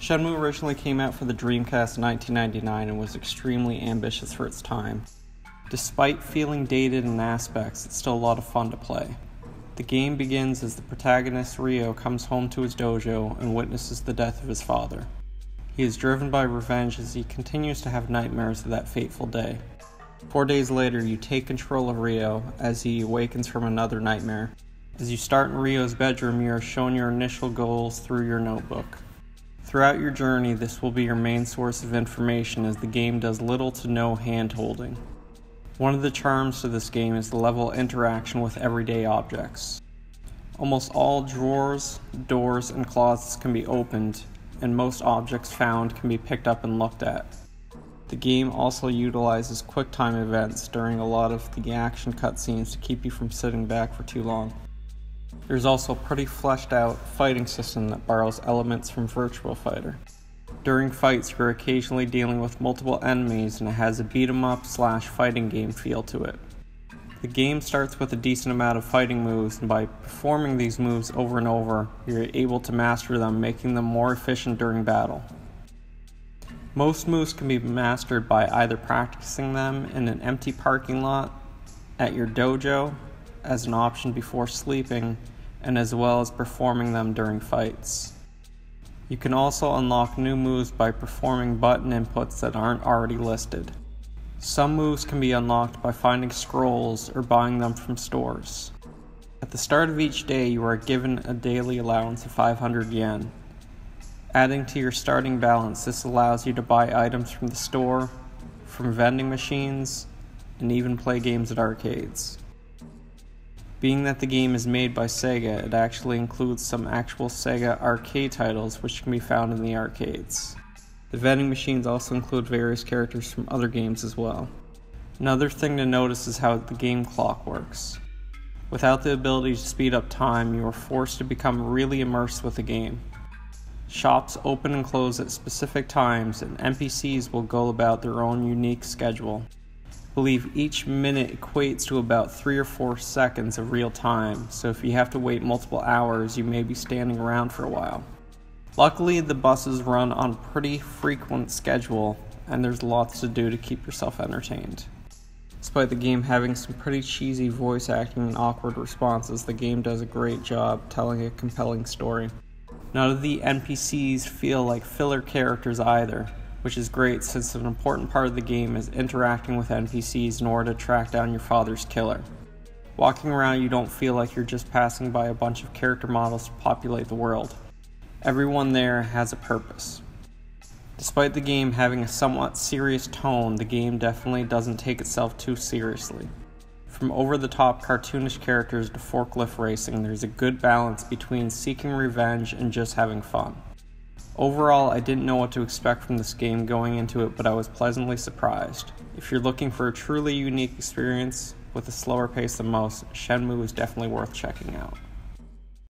Shenmue originally came out for the Dreamcast in 1999 and was extremely ambitious for its time. Despite feeling dated in aspects, it's still a lot of fun to play. The game begins as the protagonist Ryo comes home to his dojo and witnesses the death of his father. He is driven by revenge as he continues to have nightmares of that fateful day. 4 days later, you take control of Ryo as he awakens from another nightmare. As you start in Ryo's bedroom, you are shown your initial goals through your notebook. Throughout your journey, this will be your main source of information as the game does little to no hand-holding. One of the charms to this game is the level of interaction with everyday objects. Almost all drawers, doors, and closets can be opened, and most objects found can be picked up and looked at. The game also utilizes QuickTime events during a lot of the action cutscenes to keep you from sitting back for too long. There's also a pretty fleshed out fighting system that borrows elements from Virtua Fighter. During fights, you're occasionally dealing with multiple enemies and it has a beat 'em up / fighting game feel to it. The game starts with a decent amount of fighting moves, and by performing these moves over and over, you're able to master them, making them more efficient during battle. Most moves can be mastered by either practicing them in an empty parking lot, at your dojo, as an option before sleeping, and as well as performing them during fights. You can also unlock new moves by performing button inputs that aren't already listed. Some moves can be unlocked by finding scrolls or buying them from stores. At the start of each day, you are given a daily allowance of 500 yen. Adding to your starting balance, this allows you to buy items from the store, from vending machines, and even play games at arcades. Being that the game is made by Sega, it actually includes some actual Sega arcade titles which can be found in the arcades. The vending machines also include various characters from other games as well. Another thing to notice is how the game clock works. Without the ability to speed up time, you are forced to become really immersed with the game. Shops open and close at specific times, and NPCs will go about their own unique schedule. I believe each minute equates to about 3 or 4 seconds of real time, so if you have to wait multiple hours, you may be standing around for a while. Luckily, the buses run on a pretty frequent schedule, and there's lots to do to keep yourself entertained. Despite the game having some pretty cheesy voice acting and awkward responses, the game does a great job telling a compelling story. None of the NPCs feel like filler characters either, which is great since an important part of the game is interacting with NPCs in order to track down your father's killer. Walking around, you don't feel like you're just passing by a bunch of character models to populate the world. Everyone there has a purpose. Despite the game having a somewhat serious tone, the game definitely doesn't take itself too seriously. From over-the-top cartoonish characters to forklift racing, there's a good balance between seeking revenge and just having fun. Overall, I didn't know what to expect from this game going into it, but I was pleasantly surprised. If you're looking for a truly unique experience with a slower pace than most, Shenmue is definitely worth checking out.